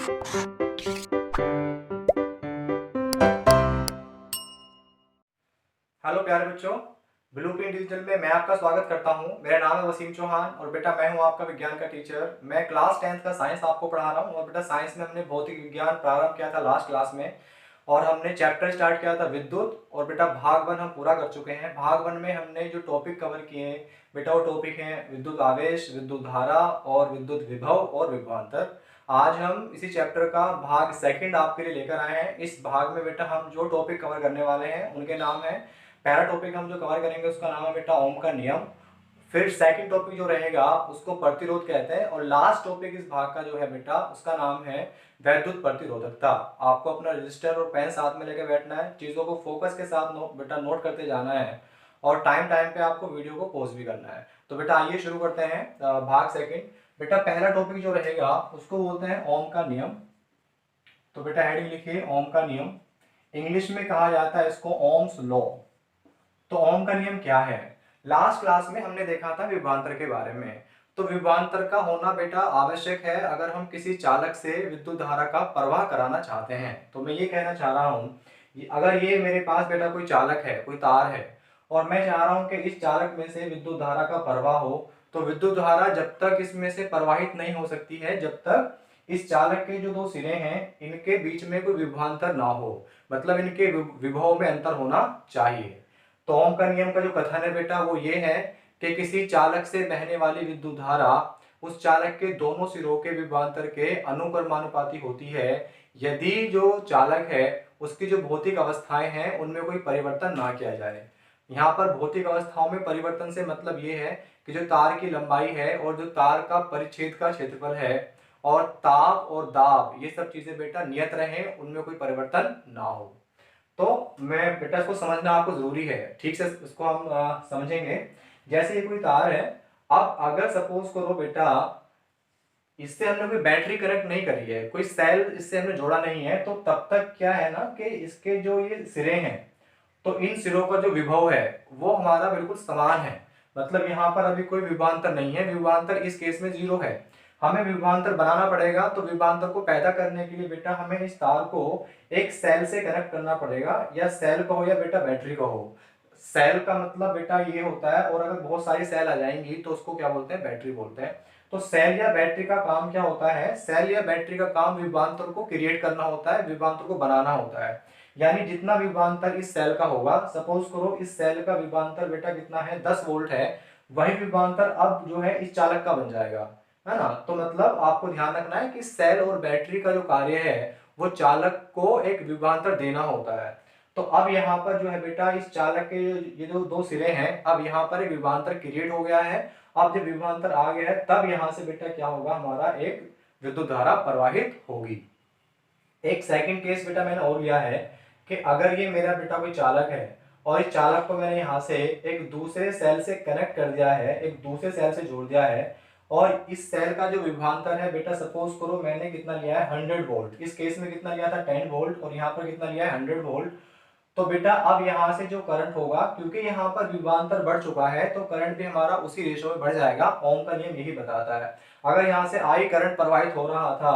Hello प्यारे बच्चों, blueprint digital में मैं आपका स्वागत करता हूं। मेरा नाम है वसीम चौहान और बेटा मैं हूं आपका विज्ञान का टीचर। मैं क्लास 10th का साइंस आपको पढ़ा रहा हूं। और बेटा साइंस में हमने भौतिक विज्ञान प्रारंभ किया था लास्ट क्लास में, और हमने चैप्टर स्टार्ट किया था विद्युत। और बेटा भाग 1 हम पूरा कर चुके हैं। भाग 1 में हमने जो टॉपिक कवर किए हैं बेटा, वो टॉपिक हैं विद्युत आवेश, विद्युत धारा और विद्युत विभव और विभवांतर। आज हम इसी चैप्टर का भाग 2 आपके लिए लेकर आए हैं। इस भाग में बेटा हम जो टॉपिक कवर करने वाले हैं उनके नाम है, पहला टॉपिक हम जो कवर करेंगे उसका नाम है बेटा ओम का नियम। फिर सेकंड टॉपिक जो रहेगा उसको प्रतिरोध कहते हैं। और लास्ट टॉपिक इस भाग का जो है बेटा उसका नाम है वैद्युत प्रतिरोधकता। आपको अपना रजिस्टर और पेन साथ में लेकर बैठना है, चीज़ों को फोकस के साथ बेटा नोट करते जाना है, और टाइम टाइम पे आपको वीडियो को पॉज भी करना है। तो बेटा आइए शुरू करते हैं भाग 2। बेटा पहला टॉपिक जो रहेगा उसको बोलते हैं ओम का नियम। तो बेटा हेडिंग लिखिए ओम का नियम। इंग्लिश में कहा जाता है इसको ओम्स लॉ। तो ओम का नियम क्या है? लास्ट क्लास में हमने देखा था विभवांतर के बारे में। तो विभवांतर का होना बेटा आवश्यक है अगर हम किसी चालक से विद्युत धारा का प्रवाह कराना चाहते हैं। तो मैं ये कहना चाह रहा हूँ, अगर ये मेरे पास बेटा कोई चालक है, कोई तार है, और मैं चाह रहा हूँ कि इस चालक में से विद्युत धारा का प्रवाह हो, तो विद्युत धारा जब तक इसमें से प्रवाहित नहीं हो सकती है जब तक इस चालक के जो दो सिरे हैं इनके बीच में कोई विभवांतर ना हो, मतलब इनके विभव में अंतर होना चाहिए। तो ओम का नियम का जो कथन है बेटा वो ये है कि किसी चालक से बहने वाली विद्युत धारा उस चालक के दोनों सिरों के विभवांतर के अनुक्रमानुपाती होती है, यदि जो चालक है उसकी जो भौतिक अवस्थाएं हैं उनमें कोई परिवर्तन ना किया जाए। यहाँ पर भौतिक अवस्थाओं में परिवर्तन से मतलब ये है कि जो तार की लंबाई है और जो तार का परिच्छेद का क्षेत्रफल है और ताप और दाब, ये सब चीजें बेटा नियत रहें, उनमें कोई परिवर्तन ना हो। तो मैं बेटा इसको समझना आपको जरूरी है, ठीक से इसको हम समझेंगे। जैसे ये कोई तार है, अब अगर सपोज करो बेटा इससे हमने कोई बैटरी कनेक्ट नहीं करी है, कोई सेल इससे हमने जोड़ा नहीं है, तो तब तक क्या है ना कि इसके जो ये सिरे हैं, तो इन सिरों का जो विभव है वो हमारा बिल्कुल समान है। मतलब यहाँ पर अभी कोई विभवांतर नहीं है, विभवांतर इस केस में 0 है। हमें विभवांतर बनाना पड़ेगा। तो विभवांतर को पैदा करने के लिए बेटा हमें इस तार को एक सेल से कनेक्ट करना पड़ेगा, या सेल कहो या बेटा बैटरी कहो। सेल का मतलब बेटा ये होता है, और अगर बहुत सारी सेल आ जाएंगी तो उसको क्या बोलते हैं? बैटरी बोलते हैं। तो सेल या बैटरी का काम क्या होता है? सेल या बैटरी का काम विभवांतर को क्रिएट करना होता है, विभवांतर को बनाना होता है। यानी जितना विभवांतर इस सेल का होगा, सपोज करो इस सेल का विभवांतर बेटा कितना है? 10 वोल्ट है। वही विभवांतर अब जो है इस चालक का बन जाएगा, है ना। तो मतलब आपको ध्यान रखना है कि सेल और बैटरी का जो कार्य है वो चालक को एक विभवांतर देना होता है। तो अब यहाँ पर जो है बेटा इस चालक के ये जो दो सिरे हैं, अब यहाँ पर एक विभवांतर क्रिएट हो गया है। अब जब विभवांतर आ गया है तब यहाँ से बेटा क्या होगा? हमारा एक विद्युत धारा प्रवाहित होगी। एक सेकंड केस बेटा मैंने और लिया है कि अगर ये मेरा बेटा कोई चालक है और इस चालक को मैंने यहाँ से एक दूसरे सेल से कनेक्ट कर दिया है, एक दूसरे सेल से जोड़ दिया है, और इस सेल का जो विभवांतर है बेटा सपोज करो मैंने कितना लिया है? 100 वोल्ट। इस केस में कितना लिया था? 10 वोल्ट। और यहाँ पर कितना लिया है? 100 वोल्ट। तो बेटा अब यहाँ से जो करंट होगा, क्योंकि यहाँ पर विभवांतर बढ़ चुका है तो करंट भी हमारा उसी रेशो में बढ़ जाएगा। ओम का नियम यही बताता है। अगर यहाँ से आई करंट प्रवाहित हो रहा था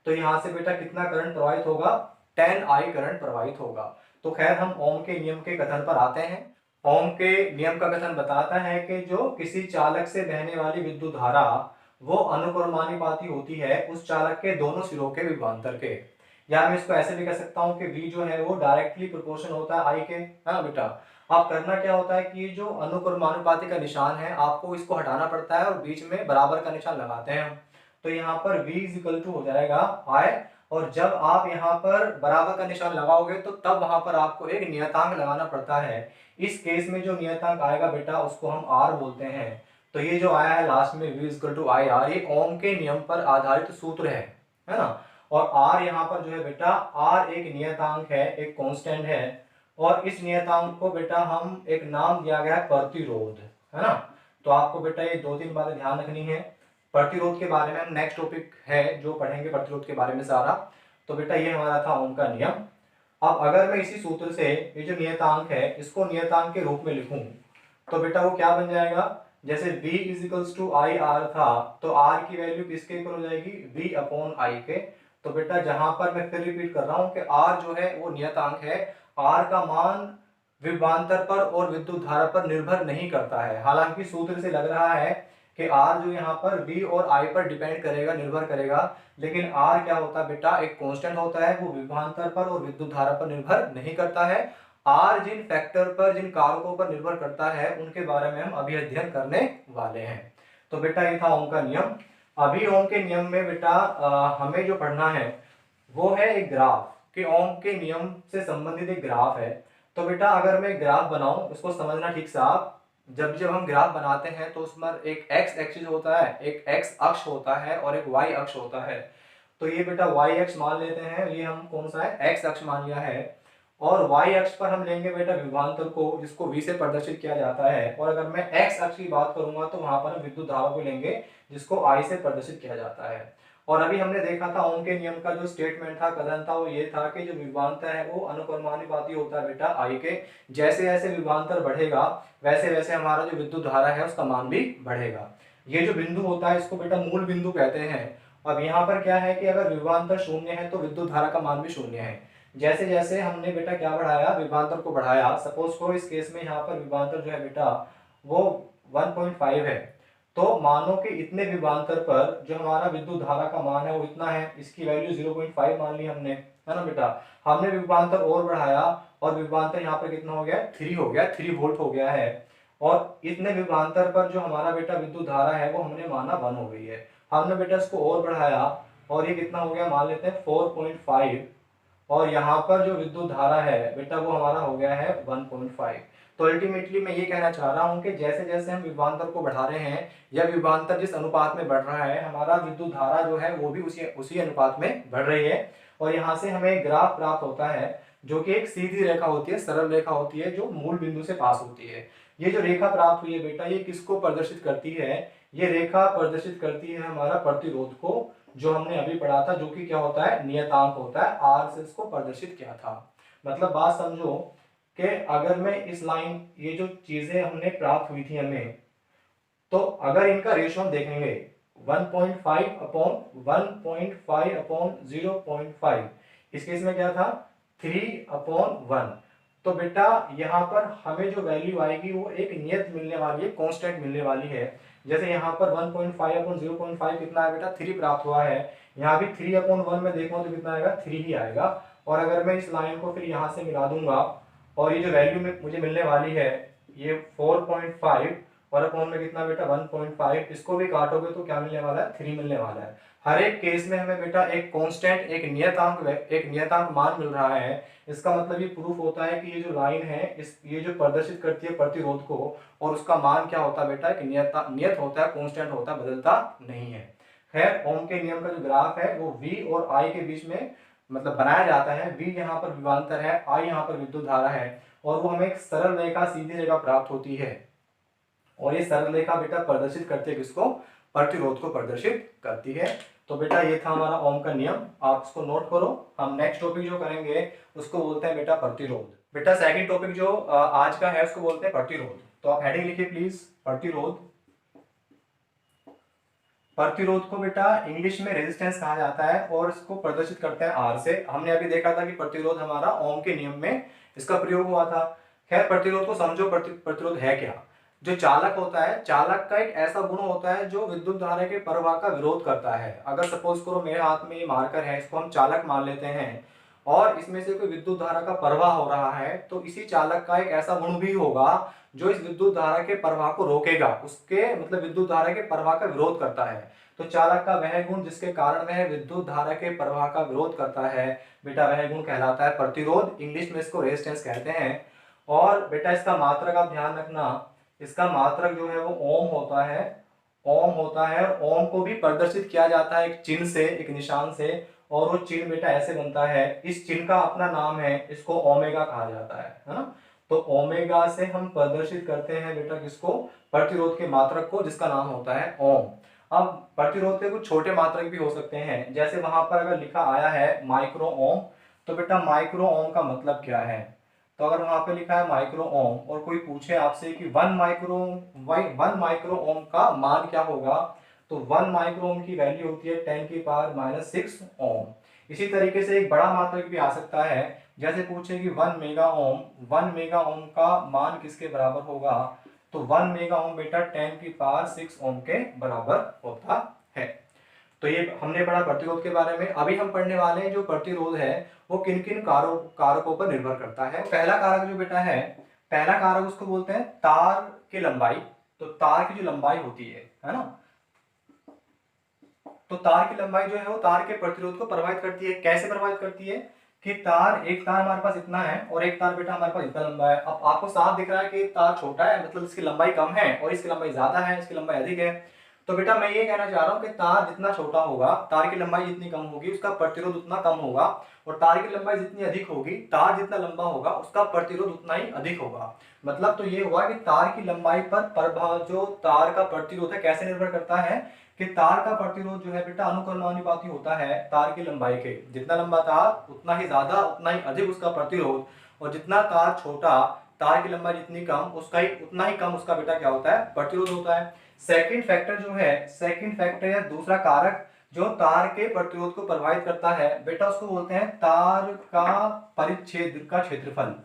तो यहाँ से बेटा कितना करंट प्रवाहित होगा? 10 आई करंट प्रवाहित होगा। तो खैर हम ओम के नियम के कथन पर आते हैं। ओम के नियम का कथन बताता है कि जो किसी चालक से बहने वाली विद्युत धारा वो अनुक्रमानुपाती होती है उस चालक के दोनों सिरों के विभवांतर के। या मैं इसको ऐसे भी कह सकता हूँ कि V जो है वो डायरेक्टली प्रोपोर्शन होता है I के, है ना बेटा। अब करना क्या होता है कि जो अनुक्रमानुपाती का निशान है आपको इसको हटाना पड़ता है और बीच में बराबर का निशान लगाते हैं हम। तो यहाँ पर V इज इक्वल टू हो जाएगा I, और जब आप यहाँ पर बराबर का निशान लगाओगे तो तब वहां पर आपको एक नियतांक लगाना पड़ता है। इस केस में जो नियतांक आएगा बेटा उसको हम R बोलते हैं। तो ये जो आया है लास्ट में V is equal to I R, ये ओम के नियम पर आधारित सूत्र है ना। और R यहाँ पर जो है बेटा R एक नियतांक है, एक कांस्टेंट है, और इस नियतांक को बेटा हम एक नाम दिया गया है प्रतिरोध, है ना। तो आपको बेटा ये 2-3 बातें ध्यान रखनी है। प्रतिरोध के बारे में हम नेक्स्ट टॉपिक है जो पढ़ेंगे प्रतिरोध के बारे में सारा। तो बेटा ये हमारा था ओम का नियम। अब अगर मैं इसी सूत्र से ये जो नियतांक है इसको नियतांक के रूप में लिखूं तो बेटा वो क्या बन जाएगा? जैसे V is equals to I R था, तो R की वैल्यू किसके इक्वल हो जाएगी? V अपॉन I के। तो बेटा जहां पर मैं फिर रिपीट कर रहा हूं कि R जो है वो नियतांक है, R का मान विभवांतर पर और विद्युत धारा पर निर्भर नहीं करता है। हालांकि सूत्र से लग रहा है कि R जो यहाँ पर V और I पर डिपेंड करेगा, निर्भर करेगा, लेकिन R क्या होता है बेटा, एक कांस्टेंट होता है, वो विभवांतर पर और विद्युत धारा पर निर्भर नहीं करता है। R जिन फैक्टर पर, जिन कारकों पर निर्भर करता है, उनके बारे में हम अभी अध्ययन करने वाले हैं। तो बेटा ये था ओम का नियम। अभी ओम के नियम में बेटा हमें जो पढ़ना है वो है एक ग्राफ, कि ओम के नियम से संबंधित एक ग्राफ है। तो बेटा अगर मैं ग्राफ बनाऊं, उसको समझना ठीक से आप, जब जब हम ग्राफ बनाते हैं तो उसमें एक एक्स एक्सिस होता है, एक एक्स अक्ष होता है और एक वाई अक्ष होता है। तो ये बेटा वाई अक्ष मान लेते हैं, ये हम कौन सा है, एक्स अक्ष मान लिया है। और वाई अक्ष पर हम लेंगे बेटा विभवांतर को, जिसको v से प्रदर्शित किया जाता है। और अगर मैं एक्स अक्ष की बात करूंगा तो वहां पर हम विद्युत धारा को लेंगे, जिसको I से प्रदर्शित किया जाता है। और अभी हमने देखा था ओम के नियम का जो स्टेटमेंट था, कथन था, वो ये था कि जो विभवांतर है वो अनुक्रमानुपाती होता है बेटा I के। जैसे जैसे विभवांतर बढ़ेगा वैसे वैसे हमारा जो विद्युत धारा है उसका मान भी बढ़ेगा। ये जो बिंदु होता है इसको बेटा मूल बिंदु कहते हैं। अब यहाँ पर क्या है कि अगर विभवांतर शून्य है तो विद्युत धारा का मान भी शून्य है। जैसे जैसे हमने बेटा क्या बढ़ाया, विभवांतर को बढ़ाया, सपोज को इस केस में यहाँ पर विभवांतर जो है बेटा वो 1.5 है, तो मानो कि इतने विभवांतर पर जो हमारा विद्युत धारा का मान है वो इतना है, इसकी वैल्यू 0.5 मान ली हमने, है ना बेटा। हमने विभवांतर और बढ़ाया और विभवांतर यहाँ पर कितना हो गया, 3 हो गया, 3 वोल्ट हो गया है। और इतने विभवांतर पर जो हमारा बेटा विद्युत धारा है वो हमने माना 1 हो गई है। हमने बेटा इसको और बढ़ाया और ये कितना हो गया, मान लेते हैं 4.5। और यहाँ पर जो विद्युत धारा है बेटा वो हमारा हो गया है 1.5। तो अल्टीमेटली मैं ये कहना चाह रहा हूँ कि जैसे जैसे हम विभवांतर को बढ़ा रहे हैं या विभवांतर जिस अनुपात में बढ़ रहा है, हमारा विद्युत धारा जो है वो भी उसी अनुपात में बढ़ रही है। और यहाँ से हमें एक ग्राफ प्राप्त होता है जो कि एक सीधी रेखा होती है, सरल रेखा होती है, जो मूल बिंदु से पास होती है। ये जो रेखा प्राप्त हुई है बेटा, ये किसको प्रदर्शित करती है, ये रेखा प्रदर्शित करती है हमारा प्रतिरोध को, जो हमने अभी पढ़ा था, जो कि क्या होता है, नियतांक होता है, आर से इसको प्रदर्शित किया था। मतलब बात समझो कि अगर मैं इस लाइन, ये जो चीजें हमने प्राप्त हुई थी हमें, तो अगर इनका रेशियो हम देखेंगे 1.5 अपॉन 1.5 अपॉन 0.5, इस केस में क्या था 3 अपॉन 1। तो बेटा यहाँ पर हमें जो वैल्यू आएगी वो एक नियत मिलने वाली है, कांस्टेंट मिलने वाली है। जैसे यहाँ पर 1.5 अपॉन 0.5 कितना है बेटा, 3 प्राप्त हुआ है। यहाँ भी 3 अपॉन 1 में देखूँ तो कितना आएगा, 3 ही आएगा। और अगर मैं इस लाइन को फिर यहाँ से मिला दूंगा और ये जो वैल्यू मुझे मिलने वाली है ये 4.5 और अपॉन में कितना बेटा 1.5, इसको भी काटोगे तो क्या मिलने वाला है, 3 मिलने वाला है। हर एक केस में हमें बेटा एक कांस्टेंट, एक नियतांक मान मिल रहा है। इसका मतलब ये प्रूफ होता है कि ये जो लाइन है, ये जो प्रदर्शित करती है प्रतिरोध को, और उसका मान क्या होता है बेटा, एक नियत होता है, कांस्टेंट होता है, बदलता नहीं है। खैर ओम के नियम का जो ग्राफ है वो V और I के बीच में मतलब बनाया जाता है। V यहाँ पर विभवांतर है, I यहाँ पर विद्युत धारा है, और वो हमें एक सरल रेखा, सीधी रेखा प्राप्त होती है। और ये सरल रेखा बेटा प्रदर्शित करती है किसको, प्रतिरोध को प्रदर्शित करती है। तो बेटा ये था हमारा ओम का नियम, आप इसको नोट करो। हम नेक्स्ट टॉपिक जो करेंगे उसको बोलते हैं बेटा प्रतिरोध। बेटा सेकंड टॉपिक जो आज का है उसको बोलते हैं प्रतिरोध। तो आप हेडिंग लिखिए प्लीज, प्रतिरोध। प्रतिरोध को बेटा इंग्लिश में रेजिस्टेंस कहा जाता है और इसको प्रदर्शित करते हैं आर से। हमने अभी देखा था कि प्रतिरोध हमारा ओम के नियम में इसका प्रयोग हुआ था। खैर प्रतिरोध को समझो, प्रतिरोध है क्या। जो चालक होता है, चालक का एक ऐसा गुण होता है जो विद्युत धारा के प्रवाह का विरोध करता है। अगर सपोज करो मेरे हाथ में ये मार्कर है, इसको हम चालक मान लेते हैं, और इसमें से कोई विद्युत धारा का प्रवाह हो रहा है, तो इसी चालक का एक ऐसा गुण भी होगा जो इस विद्युत धारा के प्रवाह को रोकेगा, उसके मतलब विद्युत धारा के प्रवाह का विरोध करता है। तो चालक का वह गुण जिसके कारण वह विद्युत धारा के प्रवाह का विरोध करता है बेटा, वह गुण कहलाता है प्रतिरोध। इंग्लिश में इसको रेजिस्टेंस कहते हैं। और बेटा इसका मात्रक आप ध्यान रखना, इसका मात्रक जो है वो ओम होता है, ओम होता है। और ओम को भी प्रदर्शित किया जाता है एक चिन्ह से, एक निशान से, और वो चिन्ह बेटा ऐसे बनता है, इस चिन्ह का अपना नाम है, इसको ओमेगा कहा जाता है ना। तो ओमेगा से हम प्रदर्शित करते हैं बेटा किसको, प्रतिरोध के मात्रक को, जिसका नाम होता है ओम। अब प्रतिरोध के कुछ छोटे मात्रक भी हो सकते हैं, जैसे वहां पर अगर लिखा आया है माइक्रो ओम, तो बेटा माइक्रो ओम का मतलब क्या है। तो अगर वहां पे लिखा है माइक्रो ओम और कोई पूछे आपसे कि 1 माइक्रो ओम का मान क्या होगा, तो 1 माइक्रो ओम की वैल्यू होती है 10⁻⁻6 ओम। इसी तरीके से एक बड़ा मात्रक भी आ सकता है, जैसे पूछे कि 1 मेगा ओम का मान किसके बराबर होगा, तो 1 मेगा ओम बेटा 10⁻6 ओम के बराबर होता है। तो ये हमने पढ़ा प्रतिरोध के बारे में। अभी हम पढ़ने वाले हैं जो प्रतिरोध है वो किन किन कारकों पर निर्भर करता है। पहला कारक जो बेटा है, पहला कारक उसको बोलते हैं तार की लंबाई। तो तार की जो लंबाई होती है ना, तो तार की लंबाई जो है वो तार के प्रतिरोध को प्रभावित करती है। कैसे प्रभावित करती है कि एक तार हमारे पास इतना है और एक तार बेटा हमारे पास इतना लंबा है। अब आपको साफ दिख रहा है कि तार छोटा है, मतलब इसकी लंबाई कम है, और इसकी लंबाई ज्यादा है, इसकी लंबाई अधिक है। तो बेटा मैं ये कहना चाह रहा हूँ कि तार जितना छोटा होगा, तार की लंबाई जितनी कम होगी, उसका प्रतिरोध उतना कम होगा, और तार की लंबाई जितनी अधिक होगी, तार जितना लंबा होगा, उसका प्रतिरोध उतना ही अधिक होगा। मतलब तो ये हुआ कि तार की लंबाई पर प्रभाव, जो तार का प्रतिरोध है, कैसे निर्भर करता है कि तार का प्रतिरोध जो है बेटा अनुक्रमानुपाती होता है तार की लंबाई के। जितना लंबा तार उतना ही ज्यादा, उतना ही अधिक उसका प्रतिरोध, और जितना तार छोटा, तार की लंबाई जितनी कम, उसका ही उतना ही कम उसका बेटा क्या होता है, प्रतिरोध होता है। सेकंड फैक्टर जो है, सेकंड फैक्टर या दूसरा कारक जो तार के प्रतिरोध को प्रभावित करता है बेटा, उसको बोलते हैं तार का परिच्छेद का क्षेत्रफल।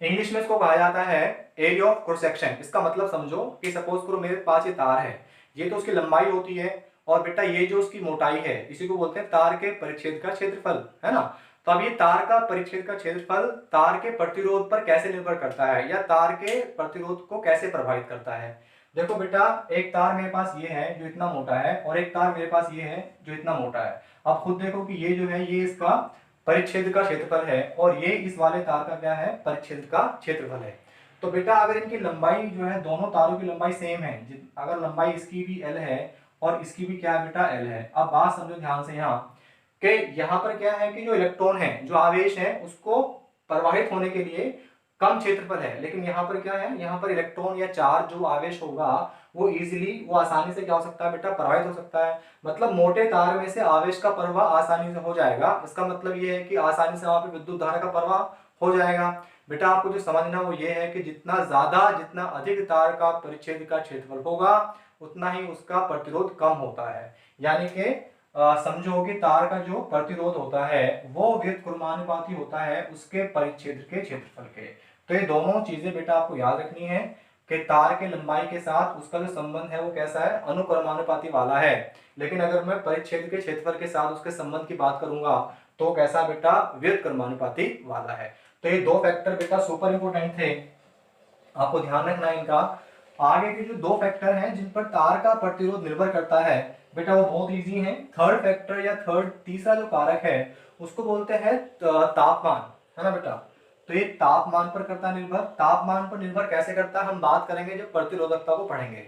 इंग्लिश में इसको कहा जाता है एरिया ऑफ क्रॉस सेक्शन। इसका मतलब समझो कि सपोज करो मेरे पास ये तार है, ये तो उसकी लंबाई होती है, और बेटा ये जो उसकी मोटाई है, इसी को बोलते हैं तार के परिच्छेद का क्षेत्रफल, है ना। तो अब ये तार का परिच्छेद का क्षेत्रफल तार के प्रतिरोध पर कैसे निर्भर करता है, या तार के प्रतिरोध को कैसे प्रभावित करता है। देखो बेटा, एक तार मेरे पास ये है जो इतना मोटा है, और एक तार मेरे पास ये है जो इतना मोटा है। अब खुद देखो कि ये जो है ये इसका परिच्छेद का क्षेत्रफल है, और ये इस वाले तार का क्या है, परिच्छेद का क्षेत्रफल है। तो बेटा अगर इनकी लंबाई जो है, दोनों तारों की लंबाई सेम है, अगर लंबाई इसकी भी L है और इसकी भी क्या है बेटा L है। अब बात समझो ध्यान से यहाँ कि यहाँ पर क्या है कि जो इलेक्ट्रॉन है, जो आवेश है, उसको प्रवाहित होने के लिए कम क्षेत्रफल है, लेकिन यहाँ पर क्या है, यहाँ पर इलेक्ट्रॉन या चार्ज जो आवेश होगा वो इजीली, वो आसानी से क्या हो सकता है बेटा, प्रवाहित हो सकता है। मतलब मोटे तार में से आवेश का प्रवाह आसानी से हो जाएगा। इसका मतलब ये है कि आसानी से वहां पे विद्युत धारा का प्रवाह हो जाएगा। बेटा आपको जो समझना वो ये है कि जितना अधिक तार का परिच्छेद का क्षेत्रफल होगा, उतना ही उसका प्रतिरोध कम होता है। यानी कि समझो कि तार का जो प्रतिरोध होता है वो व्युत्क्रमानुपाती होता है उसके परिच्छेद के क्षेत्रफल के। तो ये दोनों चीजें बेटा आपको याद रखनी है कि तार के लंबाई के साथ उसका जो संबंध है वो कैसा है, अनुक्रमानुपाती वाला है। लेकिन अगर मैं परिच्छेद के क्षेत्रफल के साथ उसके संबंध की बात करूंगा तो कैसा बेटा, व्युत्क्रमानुपाती वाला है। तो ये दो फैक्टर बेटा सुपर इंपोर्टेंट थे, आपको ध्यान रखना है इनका। आगे के जो दो फैक्टर हैं जिन पर तार का प्रतिरोध निर्भर करता है बेटा, वो बहुत इजी है। थर्ड फैक्टर या तीसरा जो कारक है उसको बोलते हैं तापमान, है ना बेटा। तो ये तापमान पर करता निर्भर। तापमान पर निर्भर कैसे करता है हम बात करेंगे जब प्रतिरोधकता को पढ़ेंगे।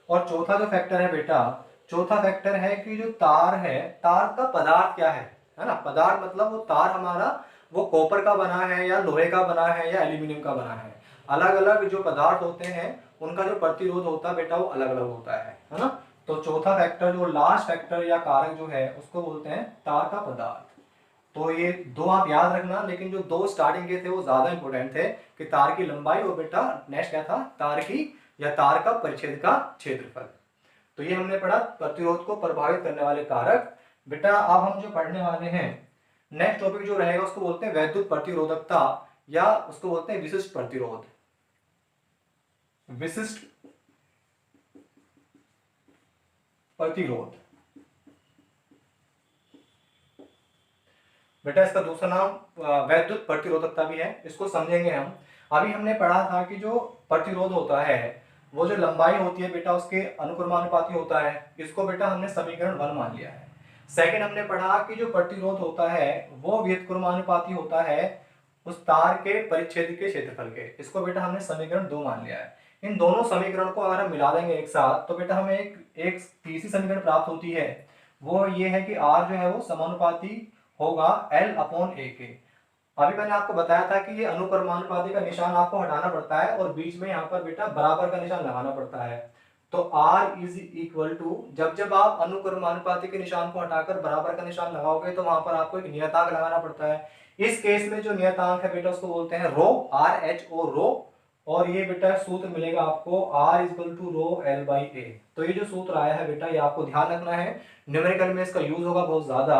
और चौथा जो फैक्टर है बेटा, चौथा फैक्टर है कि जो तार है, तार का पदार्थ क्या है ना। पदार्थ मतलब वो तार हमारा वो कॉपर का बना है या लोहे का बना है या एल्यूमिनियम का बना है। अलग अलग जो पदार्थ होते हैं उनका जो प्रतिरोध होता है बेटा वो अलग अलग होता है ना। तो चौथा फैक्टर, जो लास्ट फैक्टर या कारक जो है, उसको बोलते हैं तार का पदार्थ। तो ये दो आप याद रखना, लेकिन जो दो स्टार्टिंग के थे वो ज्यादा इंपॉर्टेंट थे कि तार की लंबाई और बेटा नेक्स्ट क्या था, तार की या तार का परिच्छेद का क्षेत्रफल। तो ये हमने पढ़ा प्रतिरोध को प्रभावित करने वाले कारक। बेटा अब हम जो पढ़ने वाले हैं नेक्स्ट टॉपिक जो रहेगा उसको बोलते हैं वैद्युत प्रतिरोधकता, या उसको बोलते हैं विशिष्ट प्रतिरोध। विशिष्ट प्रतिरोध बेटा इसका दूसरा नाम वैद्युत प्रतिरोधकता भी है, इसको समझेंगे हम। अभी हमने पढ़ा था कि जो प्रतिरोध होता है वो जो लंबाई होती है बेटा उसके अनुक्रमानुपाती होता है। इसको बेटा हमने समीकरण 1 मान लिया है। सेकंड हमने पढ़ा कि जो प्रतिरोध होता है वो व्युत्क्रमानुपाती होता है उस तार के परिच्छेद के क्षेत्रफल के। इसको बेटा हमने समीकरण 2 मान लिया है। इन दोनों समीकरण को अगर हम मिला देंगे एक साथ तो बेटा हमें एक तीसरी समीकरण प्राप्त होती है। वो ये है कि R जो है वो समानुपाती होगा L/A के। अभी मैंने आपको बताया था कि ये अनुक्रमानुपाती का निशान आपको हटाना पड़ता है और बीच में यहाँ पर बेटा बराबर का निशान लगाना पड़ता है। तो R इज इक्वल टू, जब आप अनुक्रमानुपाती के निशान को हटाकर बराबर का निशान लगाओगे तो वहां पर आपको एक नियतांक लगाना पड़ता है। इस केस में जो नियतांक है बेटा उसको बोलते हैं रो, RHO रो, और ये बेटा सूत्र मिलेगा आपको R equal to rho L by A. तो ये जो सूत्र आया है बेटा ये आपको ध्यान रखना है, न्यूमेरिकल में इसका यूज होगा बहुत ज्यादा।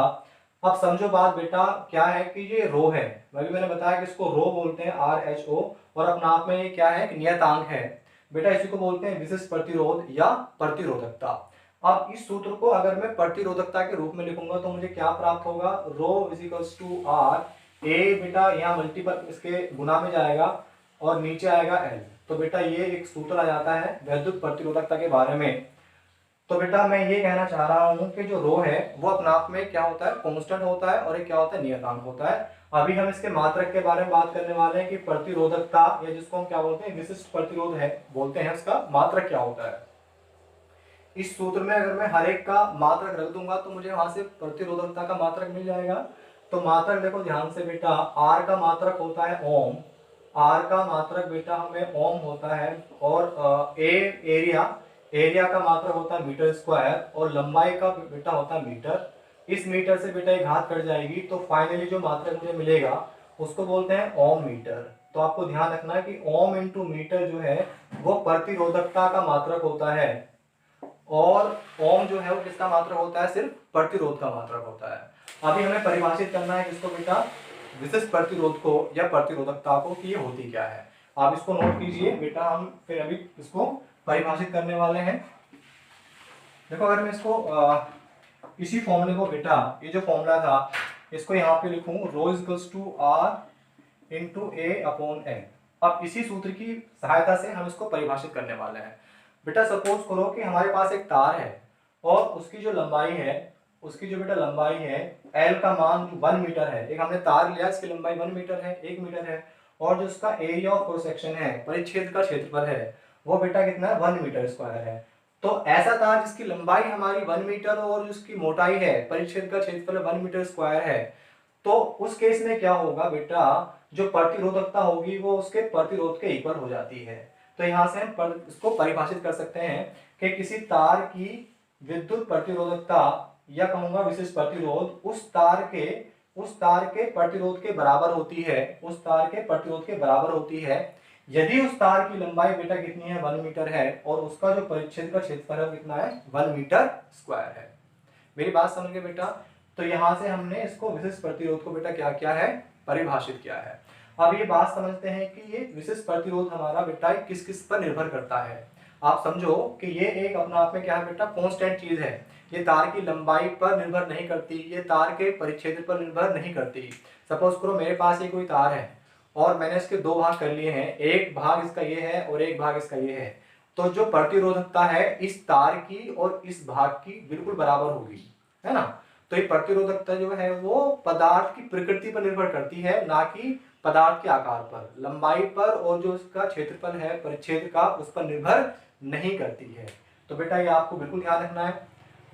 अब समझो बात बेटा, क्या है कि ये रो है, अभी मैंने बताया कि इसको रो बोलते हैं RHO, और अपने आप में ये क्या है, एक नियतांक है बेटा, इसी को बोलते हैं विशिष्ट प्रतिरोध या प्रतिरोधकता। अब इस सूत्र को अगर मैं प्रतिरोधकता के रूप में लिखूंगा तो मुझे क्या प्राप्त होगा, रो इजिकल्स टू आर, ए बेटा यहाँ मल्टीपल इसके गुना में जाएगा और नीचे आएगा एल। तो बेटा ये एक सूत्र आ जाता है वैद्युत प्रतिरोधकता के बारे में। तो बेटा मैं ये कहना चाह रहा हूँ कि जो रो है वो अपने आप में क्या होता है, कांस्टेंट होता है, और एक क्या होता है, नियतांक होता है। अभी हम इसके मात्रक के बारे में बात करने वाले हैं कि प्रतिरोधकता, या जिसको हम क्या बोलते हैं, विशिष्ट प्रतिरोध है बोलते हैं, उसका मात्रक क्या होता है। इस सूत्र में अगर मैं हर एक का मात्रक रख दूंगा तो मुझे वहां से प्रतिरोधकता का मात्रक मिल जाएगा। तो मात्रक देखो ध्यान से बेटा, आर का मात्रक होता है ओम, आर का मात्रक बेटा हमें ओम होता है, और एरिया का मात्रक होता है मीटर स्क्वायर, और लंबाई का बेटा होता है मीटर। इस मीटर से बेटा एक घात कट जाएगी, तो फाइनली जो मात्रक मुझे मिलेगा उसको बोलते हैं ओम मीटर। तो आपको ध्यान रखना है कि ओम इंटू मीटर जो है वो प्रतिरोधकता का मात्रक होता है, और ओम जो है वो किसका मात्रक होता है, सिर्फ प्रतिरोध का मात्रक होता है। अभी हमें परिभाषित करना है किसको बेटा, विशिष्ट प्रतिरोध को या प्रतिरोधकता को, कि ये होती क्या है। आप इसको नोट कीजिए बेटा, हम फिर अभी इसको परिभाषित करने वाले हैं। देखो अगर मैं इसको इसी फॉर्मूले को बेटा, ये जो फॉर्मूला था इसको यहाँ पे लिखूं, rho equals to R into A upon N. अब इसी सूत्र की सहायता से हम इसको परिभाषित करने वाले हैं। बेटा सपोज करो कि हमारे पास एक तार है और उसकी जो लंबाई है, उसकी जो बेटा लंबाई है L का मान 1 मीटर है। एक हमने तार लिया, इसकी लंबाई 1 मीटर है, 1 मीटर है, और जो उसका एरिया ऑफ क्रॉस सेक्शन है, परिच्छेद का क्षेत्रफल है, वो बेटा कितना है, 1 मीटर स्क्वायर है। तो ऐसा तार जिसकी लंबाई हमारी 1 मीटर और जिसकी मोटाई है, परिच्छेद का क्षेत्रफल 1 मीटर स्क्वायर है, तो उस केस में क्या होगा बेटा, जो प्रतिरोधकता होगी वो उसके प्रतिरोध के इक्वल हो जाती है। तो यहाँ से हम इसको परिभाषित कर सकते हैं कि किसी तार की विद्युत प्रतिरोधकता, या कहूंगा विशिष्ट प्रतिरोध, उस तार के प्रतिरोध के बराबर होती है, उस तार के प्रतिरोध के बराबर होती है यदि उस तार की लंबाई बेटा कितनी है, 1 मीटर है, और उसका जो परिच्छेद का क्षेत्रफल है कितना है, 1 मीटर स्क्वायर है। मेरी बात समझ गए बेटा। तो यहां से हमने इसको विशिष्ट प्रतिरोध को बेटा क्या किया है, परिभाषित किया है। अब ये बात समझते हैं कि ये विशिष्ट प्रतिरोध हमारा बेटा किस किस पर निर्भर करता है। आप समझो कि ये एक अपने आप में क्या है बेटा, कांस्टेंट चीज है। ये तार की लंबाई पर निर्भर नहीं करती, ये तार के परिच्छेद पर निर्भर नहीं करती। सपोज करो मेरे पास ये कोई तार है और मैंने इसके दो भाग कर लिए हैं, एक भाग इसका ये है और एक भाग इसका ये है, तो जो प्रतिरोधकता है इस तार की और इस भाग की बिल्कुल बराबर होगी, है ना। तो ये प्रतिरोधकता जो है वो पदार्थ की प्रकृति पर निर्भर करती है, ना कि पदार्थ के आकार पर, लंबाई पर और जो उसका क्षेत्रफल है परिच्छेद का, उस पर निर्भर नहीं करती है। तो बेटा ये आपको बिल्कुल ध्यान रखना है।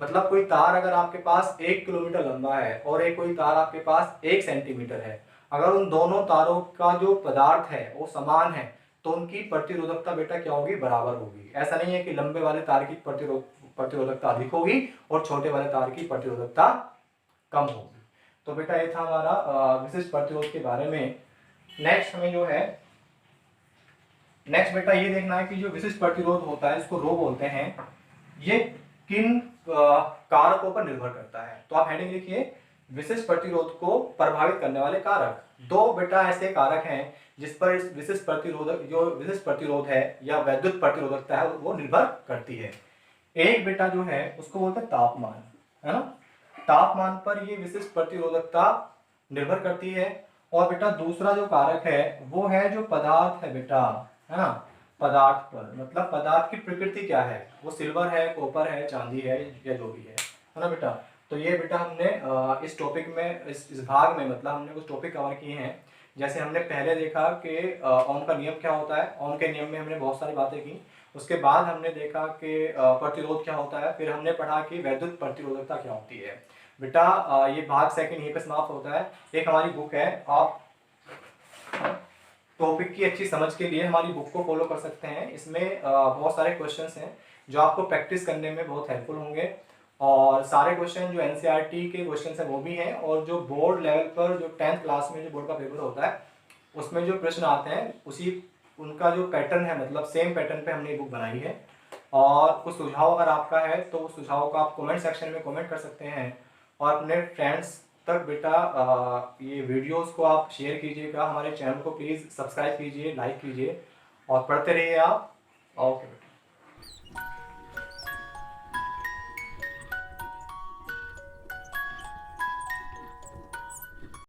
मतलब कोई तार अगर आपके पास 1 किलोमीटर लंबा है और एक कोई तार आपके पास 1 सेंटीमीटर है, अगर उन दोनों तारों का जो पदार्थ है वो समान है तो उनकी प्रतिरोधकता बेटा क्या होगी, बराबर होगी। ऐसा नहीं है कि लंबे वाले तार की प्रतिरोधकता अधिक होगी और छोटे वाले तार की प्रतिरोधकता कम होगी। तो बेटा ये था हमारा विशिष्ट प्रतिरोध के बारे में। नेक्स्ट हमें जो है, नेक्स्ट बेटा ये देखना है कि जो विशिष्ट प्रतिरोध होता है, इसको रो बोलते हैं, ये किन कारकों पर निर्भर करता है। तो आप हेडिंग लिखिए, विशिष्ट प्रतिरोध को प्रभावित करने वाले कारक। दो बेटा ऐसे कारक हैं जिस पर इस विशिष्ट प्रतिरोध है या वैद्युत प्रतिरोधकता है वो निर्भर करती है। एक बेटा जो है उसको बोलते हैं तापमान, है ना। तापमान पर ये विशिष्ट प्रतिरोधकता निर्भर करती है। और बेटा दूसरा जो कारक है वो है जो पदार्थ है बेटा, है ना, पदार्थ पर, मतलब पदार्थ की प्रकृति क्या है, वो सिल्वर है, कॉपर है, चांदी है, या जो भी है ना बेटा। तो ये बेटा हमने इस टॉपिक में, इस भाग में मतलब हमने कुछ टॉपिक कवर किए हैं। जैसे हमने पहले देखा कि ओम का नियम क्या होता है, ओम के नियम में हमने बहुत सारी बातें की। उसके बाद हमने देखा कि प्रतिरोध क्या होता है, फिर हमने पढ़ा कि वैद्युत प्रतिरोधकता क्या होती है। बेटा ये भाग सेकंड यहीं पे समाप्त होता है। एक हमारी बुक है, आप टॉपिक की अच्छी समझ के लिए हमारी बुक को फॉलो कर सकते हैं। इसमें बहुत सारे क्वेश्चंस हैं जो आपको प्रैक्टिस करने में बहुत हेल्पफुल होंगे। और सारे क्वेश्चन जो एनसीईआरटी के क्वेश्चन हैं वो भी हैं, और जो बोर्ड लेवल पर जो 10th क्लास में जो बोर्ड का पेपर होता है उसमें जो प्रश्न आते हैं उसी उनका जो पैटर्न है, मतलब सेम पैटर्न पे हमने बुक बनाई है। और कुछ सुझाव अगर आपका है तो उस सुझाव को आप कमेंट सेक्शन में कमेंट कर सकते हैं, और अपने फ्रेंड्स तक बेटा ये वीडियोस को आप शेयर कीजिएगा। हमारे चैनल को प्लीज़ सब्सक्राइब कीजिए, लाइक कीजिए और पढ़ते रहिए आप। ओके।